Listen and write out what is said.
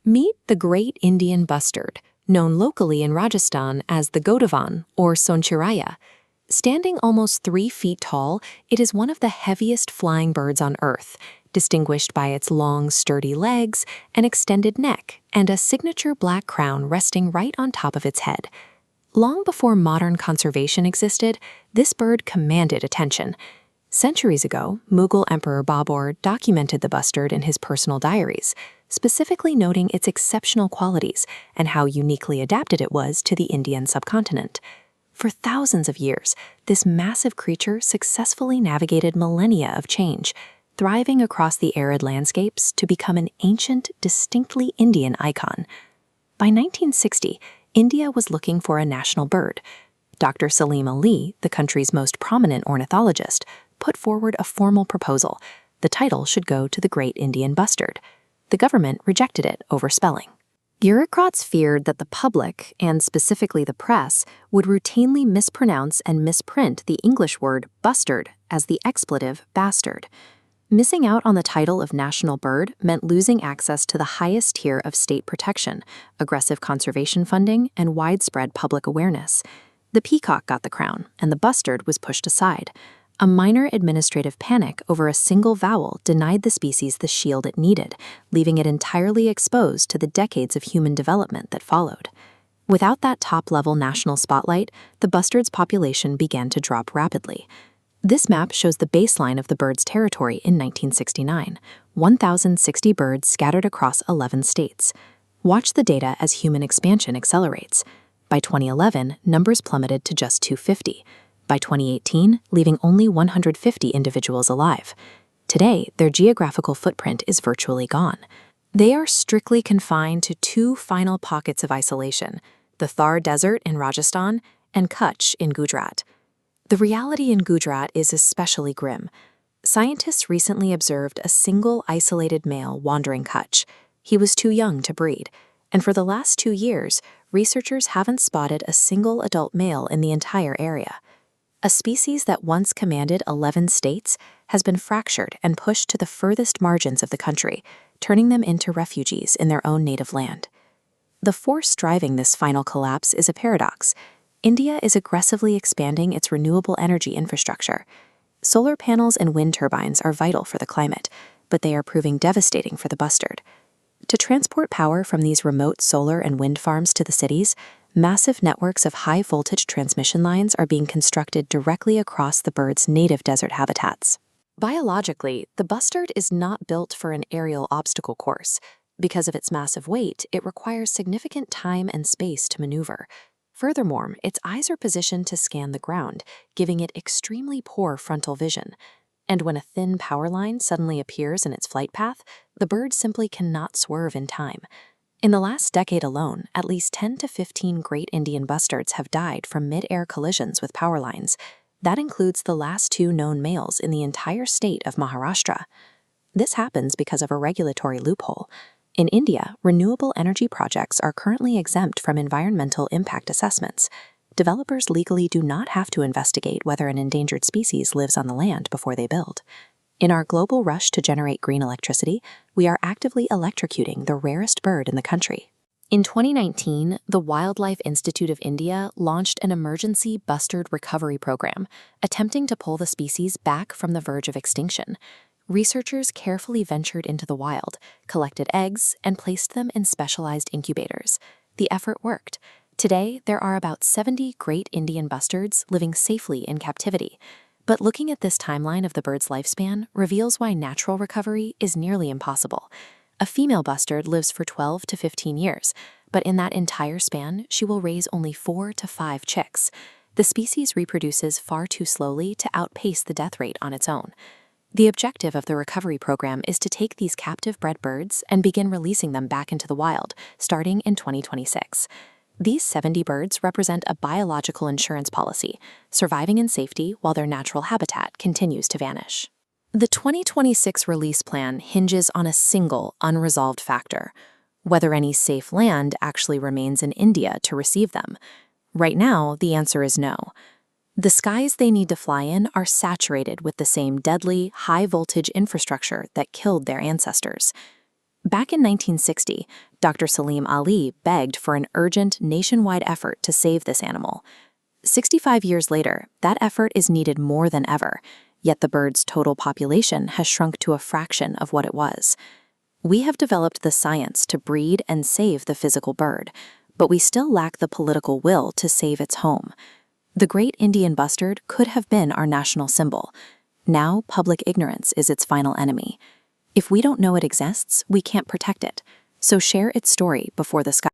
Meet the Great Indian Bustard, known locally in Rajasthan as the Godawan or Sonchiraiya. Standing almost 3 feet tall, it is one of the heaviest flying birds on Earth, distinguished by its long, sturdy legs, an extended neck, and a signature black crown resting right on top of its head. Long before modern conservation existed, this bird commanded attention. Centuries ago, Mughal Emperor Babur documented the bustard in his personal diaries, specifically noting its exceptional qualities and how uniquely adapted it was to the Indian subcontinent. For thousands of years, this massive creature successfully navigated millennia of change, thriving across the arid landscapes to become an ancient, distinctly Indian icon. By 1960, India was looking for a national bird. Dr. Salim Ali, the country's most prominent ornithologist, put forward a formal proposal. The title should go to the Great Indian Bustard. The government rejected it over spelling. Bureaucrats feared that the public, and specifically the press, would routinely mispronounce and misprint the English word bustard as the expletive bastard. Missing out on the title of national bird meant losing access to the highest tier of state protection, aggressive conservation funding, and widespread public awareness. The peacock got the crown, and the bustard was pushed aside. A minor administrative panic over a single vowel denied the species the shield it needed, leaving it entirely exposed to the decades of human development that followed. Without that top-level national spotlight, the bustard's population began to drop rapidly. This map shows the baseline of the bird's territory in 1969, 1,060 birds scattered across 11 states. Watch the data as human expansion accelerates. By 2011, numbers plummeted to just 250. By 2018, leaving only 150 individuals alive. Today, their geographical footprint is virtually gone. They are strictly confined to 2 final pockets of isolation, the Thar Desert in Rajasthan and Kutch in Gujarat. The reality in Gujarat is especially grim. Scientists recently observed a single isolated male wandering Kutch. He was too young to breed, and for the last 2 years, researchers haven't spotted a single adult male in the entire area. A species that once commanded 11 states has been fractured and pushed to the furthest margins of the country, turning them into refugees in their own native land. The force driving this final collapse is a paradox. India is aggressively expanding its renewable energy infrastructure. Solar panels and wind turbines are vital for the climate, but they are proving devastating for the bustard. To transport power from these remote solar and wind farms to the cities, massive networks of high-voltage transmission lines are being constructed directly across the bird's native desert habitats. Biologically, the bustard is not built for an aerial obstacle course. Because of its massive weight, it requires significant time and space to maneuver. Furthermore, its eyes are positioned to scan the ground, giving it extremely poor frontal vision. And when a thin power line suddenly appears in its flight path, the bird simply cannot swerve in time. In the last decade alone, at least 10 to 15 Great Indian bustards have died from mid-air collisions with power lines. That includes the last 2 known males in the entire state of Maharashtra. This happens because of a regulatory loophole. In India, renewable energy projects are currently exempt from environmental impact assessments. Developers legally do not have to investigate whether an endangered species lives on the land before they build. In our global rush to generate green electricity, we are actively electrocuting the rarest bird in the country. In 2019, the Wildlife Institute of India launched an emergency bustard recovery program, attempting to pull the species back from the verge of extinction. Researchers carefully ventured into the wild, collected eggs, and placed them in specialized incubators. The effort worked. Today, there are about 70 Great Indian bustards living safely in captivity. But looking at this timeline of the bird's lifespan reveals why natural recovery is nearly impossible. A female bustard lives for 12 to 15 years, but in that entire span, she will raise only 4 to 5 chicks. The species reproduces far too slowly to outpace the death rate on its own. The objective of the recovery program is to take these captive bred birds and begin releasing them back into the wild, starting in 2026. These 70 birds represent a biological insurance policy, surviving in safety while their natural habitat continues to vanish. The 2026 release plan hinges on a single, unresolved factor: whether any safe land actually remains in India to receive them. Right now, the answer is no. The skies they need to fly in are saturated with the same deadly, high-voltage infrastructure that killed their ancestors. Back in 1960, Dr. Salim Ali begged for an urgent nationwide effort to save this animal. 65 years later, that effort is needed more than ever, yet the bird's total population has shrunk to a fraction of what it was. We have developed the science to breed and save the physical bird, but we still lack the political will to save its home. The Great Indian Bustard could have been our national symbol. Now, public ignorance is its final enemy. If we don't know it exists, we can't protect it. So share its story before the sky